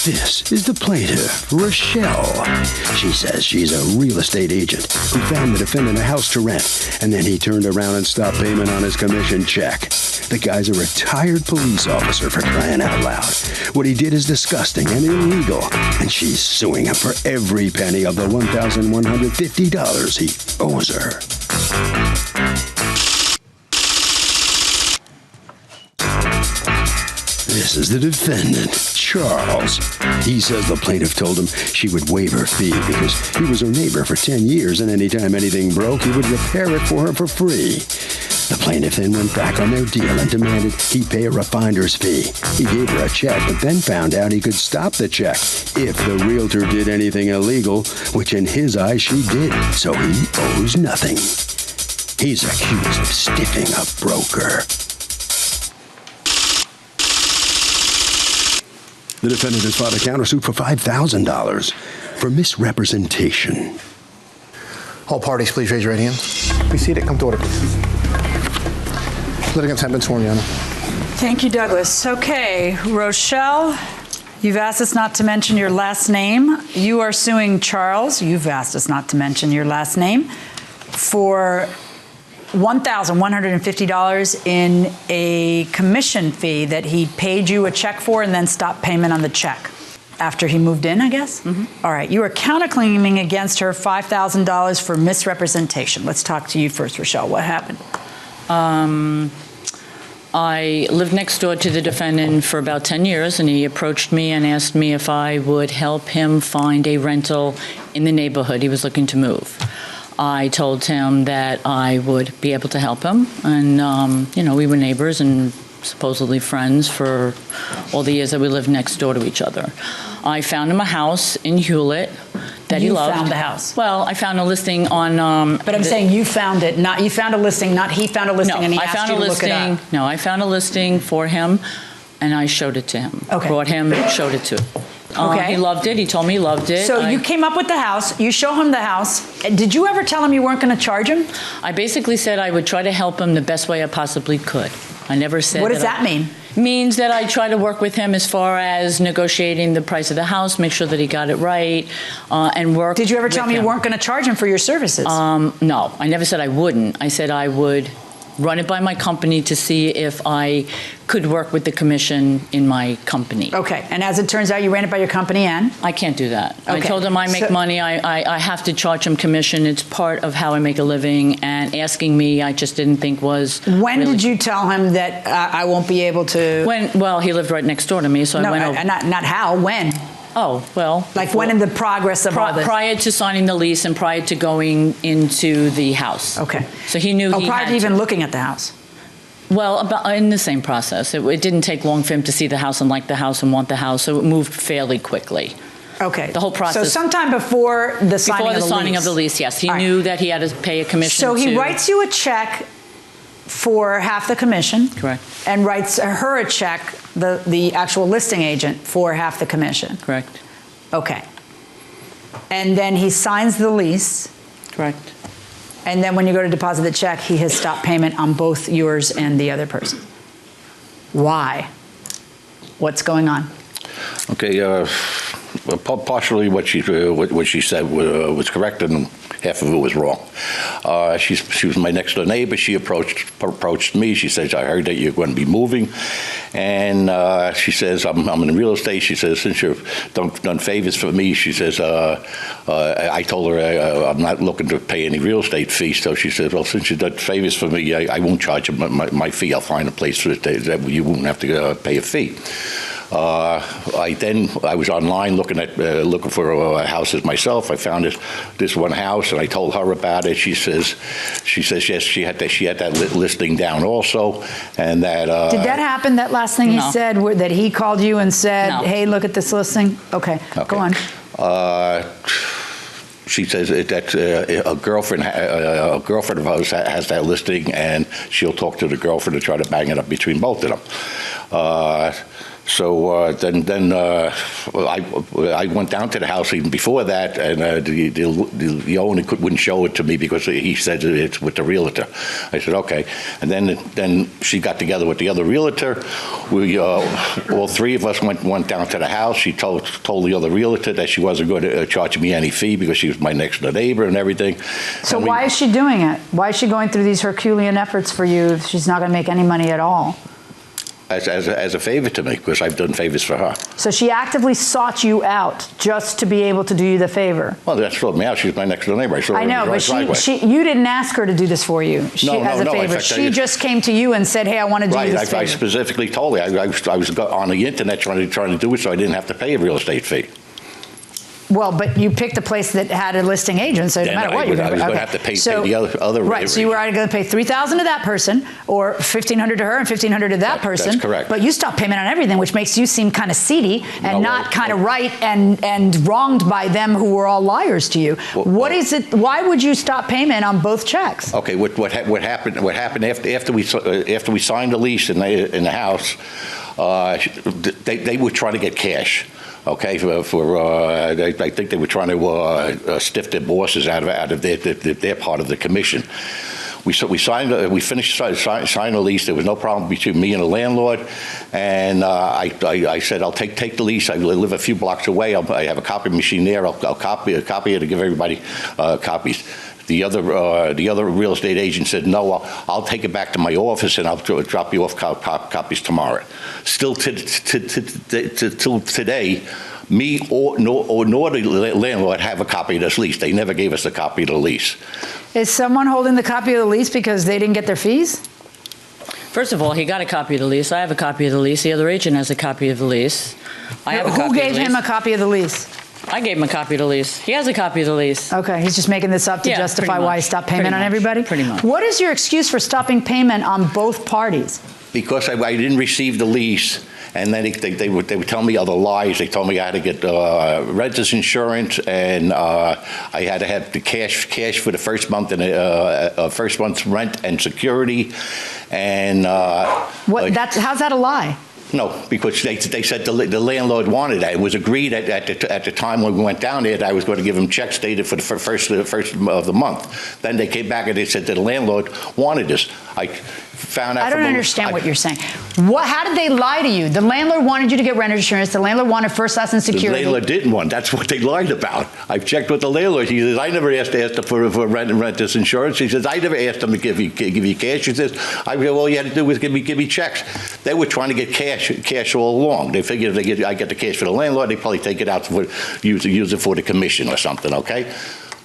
This is the plaintiff, Rochelle. She says she's a real estate agent who found the defendant a house to rent, and then he turned around and stopped payment on his commission check. The guy's a retired police officer, for crying out loud. What he did is disgusting and illegal, and she's suing him for every penny of the $1,150 he owes her. This is the defendant, Charles. He says the plaintiff told him she would waive her fee because he was her neighbor for 10 years, and anytime anything broke, he would repair it for her for free. The plaintiff then went back on their deal and demanded he pay her a finder's fee. He gave her a check, but then found out he could stop the check if the realtor did anything illegal, which in his eyes she did, so he owes nothing. He's accused of stiffing a broker. The defendant has filed a countersuit for $5,000 for misrepresentation. All parties, please raise your right hand. Be seated. Come to order, please. Litigants have been sworn, Your Honor. Thank you, Douglas. Okay, Rochelle, you've asked us not to mention your last name. You are suing Charles. You've asked us not to mention your last name for $1,150 in a commission fee that he paid you a check for and then stopped payment on the check after he moved in, I guess? Mm-hmm. All right. You are counterclaiming against her $5,000 for misrepresentation. Let's talk to you first, Rochelle. What happened? I lived next door to the defendant for about 10 years, and he approached me and asked me if I would help him find a rental in the neighborhood. He was looking to move. I told him that I would be able to help him, and we were neighbors and supposedly friends for all the years that we lived next door to each other. I found him a house in Hewlett that he loved. You found the house? Well, I found a listing on... but I'm saying you found it, not you found a listing, not he found a listing and he asked you to look it up. No, I found a listing for him, and I showed it to him. Okay. Brought him, showed it to him. Okay. He loved it. He told me he loved it. So you came up with the house. You show him the house. Did you ever tell him you weren't going to charge him? I basically said I would try to help him the best way I possibly could. I never said. What does that mean? Means that I try to work with him as far as negotiating the price of the house, make sure that he got it right, and work. Did you ever tell him you weren't going to charge him for your services? No, I never said I wouldn't. I said I would run it by my company to see if I could work with the commission in my company. Okay, and as it turns out, you ran it by your company and? I can't do that. Okay. I told him I make money, I have to charge him commission. It's part of how I make a living, and asking me, I just didn't think was When did you tell him that I won't be able to? Well, he lived right next door to me, so I went over. Not how, when? Oh, well. Like when in the progress of all this? Prior to signing the lease and prior to going into the house. Okay. So he knew he prior had to even looking at the house? Well, in the same process. It didn't take long for him to see the house and like the house and want the house, so it moved fairly quickly. Okay. The whole process. So sometime before the signing of the lease? Before the signing of the lease, yes. He knew that he had to pay a commission. So he writes you a check for half the commission. Correct. And writes her a check, the actual listing agent, for half the commission. Correct. Okay. And then he signs the lease. Correct. And then when you go to deposit the check, he has stopped payment on both yours and the other person. Why? What's going on? Okay, partially what she said was correct, and half of it was wrong. She was my next door neighbor. She approached me. She says, "I heard that you're going to be moving," and she says, "I'm in real estate." She says, "Since you've done favors for me," she says, I told her I'm not looking to pay any real estate fees. So she says, "Well, since you've done favors for me, I won't charge you my fee. I'll find a place that you won't have to pay a fee." I was online looking for houses myself. I found this one house, and I told her about it. She says yes, she had that listing down also, and that. Did that happen? That last thing he said, that he called you and said, No. "Hey, look at this listing." Okay. Go on. She says that a girlfriend of ours has that listing, and she'll talk to the girlfriend to try to bang it up between both of them. So then I went down to the house even before that, and the owner wouldn't show it to me because he said it's with the realtor. I said, okay. And then she got together with the other realtor. We all three of us went down to the house. She told the other realtor that she wasn't going to charge me any fee because she was my next door neighbor and everything. So why is she doing it? Why is she going through these Herculean efforts for you if she's not going to make any money at all? As a favor to me, because I've done favors for her. So she actively sought you out just to be able to do you the favor? Well, that sought me out. She's my next door neighbor. I know, but you didn't ask her to do this for you as a favor. In fact, she just came to you and said, hey, I want to do you this favor. I specifically told her. I was on the internet trying to do it so I didn't have to pay a real estate fee. Well, but you picked a place that had a listing agent, so no matter what, I was going to have to pay the other right, so you were either going to pay $3,000 to that person or $1,500 to her and $1,500 to that person. That's correct. But you stopped payment on everything, which makes you seem kind of seedy and not kind of right and wronged by them who were all liars to you. What is it? Why would you stop payment on both checks? Okay, what happened after we signed the lease in the house? They were trying to get cash. Okay, I think they were trying to stiff their bosses out of their part of the commission. We signed the lease. There was no problem between me and the landlord, and I said I'll take the lease. I live a few blocks away. I have a copy machine there. I'll copy it to give everybody copies. The other real estate agent said, no, I'll take it back to my office and I'll drop you off copies tomorrow. Still till today, me nor the landlord have a copy of this lease. They never gave us a copy of the lease. Is someone holding the copy of the lease because they didn't get their fees? First of all, he got a copy of the lease. I have a copy of the lease. The other agent has a copy of the lease. I have a copy of the lease. Who gave him a copy of the lease? I gave him a copy of the lease. He has a copy of the lease. Okay, he's just making this up to justify why he stopped payment on everybody? Pretty much. What is your excuse for stopping payment on both parties? Because I didn't receive the lease, and then they would tell me other lies. They told me I had to get renter's insurance, and I had to have the cash for the first month and first month's rent and security. And how's that a lie? No, because they said the landlord wanted that. It was agreed at the time when we went down there that I was going to give them checks dated for the first of the month. Then they came back and they said that the landlord wanted this. I found out. I don't understand what you're saying. How did they lie to you? The landlord wanted you to get renter's insurance. The landlord wanted first, last, and security. The landlord didn't want. That's what they lied about. I've checked with the landlord. He says, I never asked for renter's insurance. He says, I never asked them to give you cash. He says, all you had to do was give me checks. They were trying to get cash all along. They figured if I get the cash for the landlord, they probably take it out use it for the commission or something. Okay.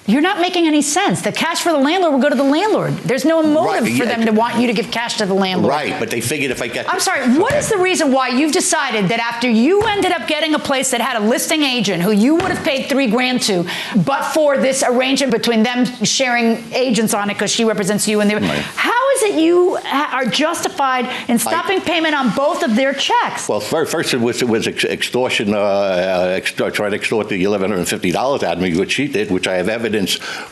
You're not making any sense. The cash for the landlord will go to the landlord. There's no motive for them to want you to give cash to the landlord. Right, but they figured if I get... I'm sorry, what is the reason why you've decided that after you ended up getting a place that had a listing agent who you would have paid $3,000 to, but for this arrangement between them sharing agents on it because she represents you and they... Right. How is it you are justified in stopping payment on both of their checks? Well, first it was extortion, trying to extort the $1,150 out of me, which she did, which I have evidence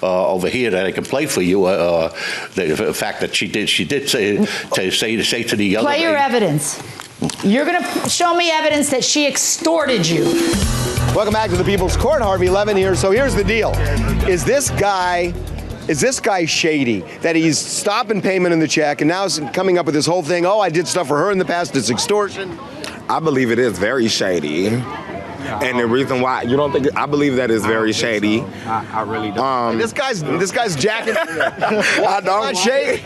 over here that I can play for you. The fact that she did say to the other. Play your evidence. You're going to show me evidence that she extorted you. Welcome back to the People's Court. Harvey Levin here. So here's the deal: is this guy shady that he's stopping payment in the check and now is coming up with this whole thing? Oh, I did stuff for her in the past. It's extortion. I believe it is very shady. And the reason why you don't think I believe that is very shady. So. I really don't. This guy's jacking. I don't. Not shady.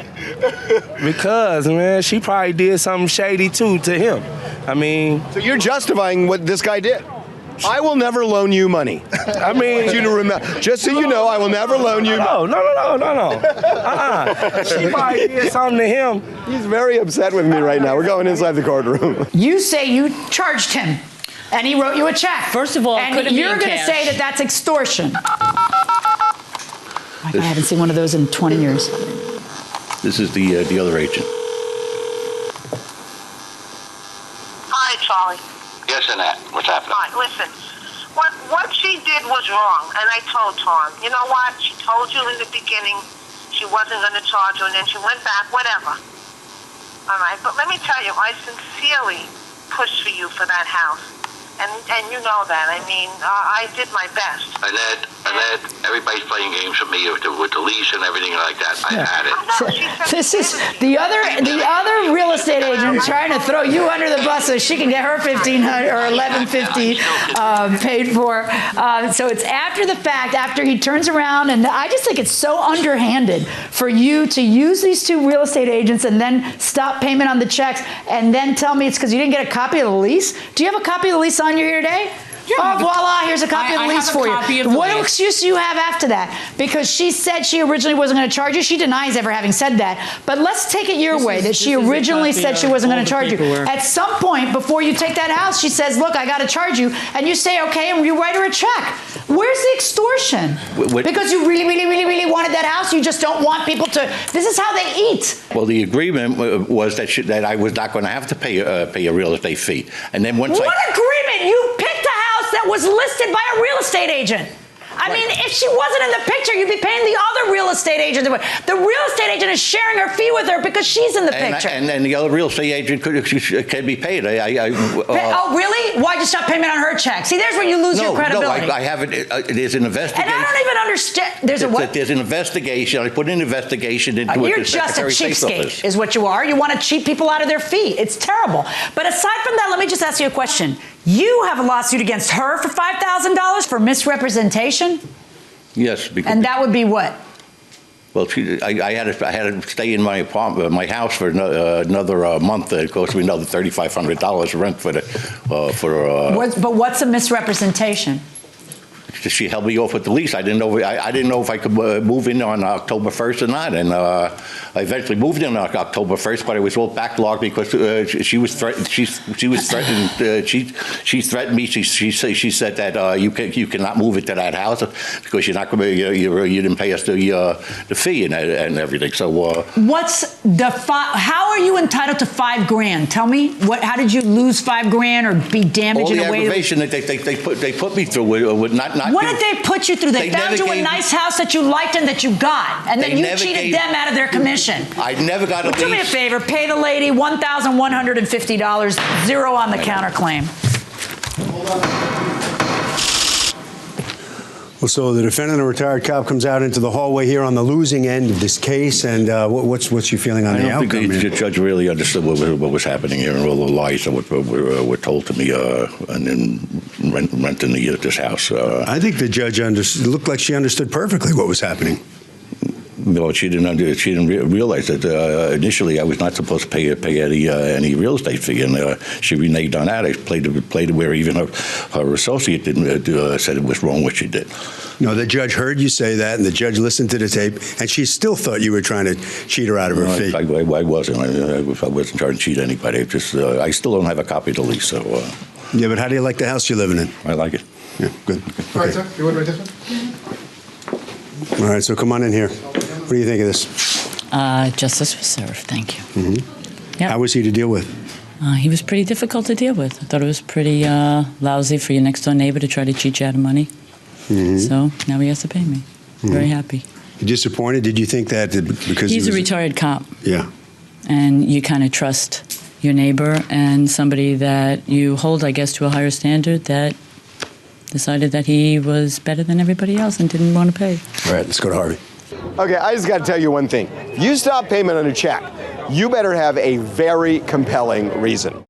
Because man, she probably did something shady too to him. I mean. So you're justifying what this guy did. I will never loan you money. I mean, I want you to remember. Just so you know, I will never loan you. No. She probably did something to him. He's very upset with me right now. We're going inside the courtroom. You say you charged him. And he wrote you a check. First of all, and you're going to say that that's extortion. I haven't seen one of those in 20 years. This is the other agent. Hi, Charlie. Yes, Annette. What's happening? Hi, listen. What she did was wrong, and I told Tom. You know what? She told you in the beginning she wasn't going to charge you, and then she went back, whatever. All right, but let me tell you, I sincerely push for you for that house. And you know that. I mean, I did my best. And then everybody's playing games with me with the lease and everything like that. I had it. No, she said This is the other real estate agent trying to throw you under the bus so she can get her $1,500 or $1,150 paid for. So it's after the fact, after he turns around, and I just think it's so underhanded for you to use these two real estate agents and then stop payment on the checks and then tell me it's because you didn't get a copy of the lease. Do you have a copy of the lease on you here today? Yeah, oh, voila, here's a copy of the lease for you. What lease. excuse do you have after that? Because she said she originally wasn't going to charge you. She denies ever having said that. But let's take it your way, that she originally said she wasn't going to charge you. At some point before you take that house, she says, look, I got to charge you. And you say, okay, and you write her a check. Where's the extortion? Because you really, really, really, really wanted that house. You just don't want people to. This is how they eat. Well, the agreement was that I was not going to have to pay a real estate fee. And then once What agreement? You picked a house that was listed by a real estate agent. I mean, if she wasn't in the picture, you'd be paying the other real estate agent. The real estate agent is sharing her fee with her because she's in the picture. And the other real estate agent can be paid. Oh, really? Why'd you stop payment on her check? See, there's where you lose your credibility. No, I haven't. There's an investigation. And I don't even understand. There's a what? There's an investigation. I put an investigation into it. You're just a cheapskate, is what you are. You want to cheat people out of their fee. It's terrible. But aside from that, let me just ask you a question. You have a lawsuit against her for $5,000 for misrepresentation? Yes. And that would be what? Well, I had to stay in my apartment, my house for another month. It cost me another $3,500 rent for the But what's a misrepresentation? She held me off with the lease. I didn't know if I could move in on October 1st or not. And I eventually moved in on October 1st, but it was all backlogged because she was threatened. She was threatened. She threatened me. She said that you cannot move into that house because you're not going to. You didn't pay us the fee and everything. So what's the how are you entitled to $5,000? Tell me how did you lose $5,000 or be damaged in a way? All the aggravation that they put me through with not. What did they put you through? They found you a nice house that you liked and that you got, and then you cheated them out of their commission. I never got a lease. Do me a favor, pay the lady $1,150, zero on the counterclaim. Well, so the defendant, a retired cop, comes out into the hallway here on the losing end of this case, and what's your feeling on the outcome? I don't think the judge really understood what was happening here and all the lies that were told to me and then renting this house. I think the judge looked like she understood perfectly what was happening. No, she didn't realize that initially I was not supposed to pay any real estate fee, and she reneged on that. I played where even her associate said it was wrong what she did. No, the judge heard you say that, and the judge listened to the tape, and she still thought you were trying to cheat her out of her fee. I wasn't. I wasn't trying to cheat anybody. I still don't have a copy of the lease. So. Yeah, but how do you like the house you're living in? I like it. Yeah, good. Okay. All right, sir. You want to write this one? All right, so come on in here. What do you think of this? Justice was served. Thank you. Mm-hmm. Yep. How was he to deal with? He was pretty difficult to deal with. I thought it was pretty lousy for your next-door neighbor to try to cheat you out of money. Mm-hmm. So now he has to pay me. Mm-hmm. Very happy. You disappointed? Did you think that because he's a retired cop? Yeah. And you kind of trust your neighbor and somebody that you hold, I guess, to a higher standard that decided that he was better than everybody else and didn't want to pay. All right, let's go to Harvey. Okay, I just got to tell you one thing. If you stop payment on a check, you better have a very compelling reason.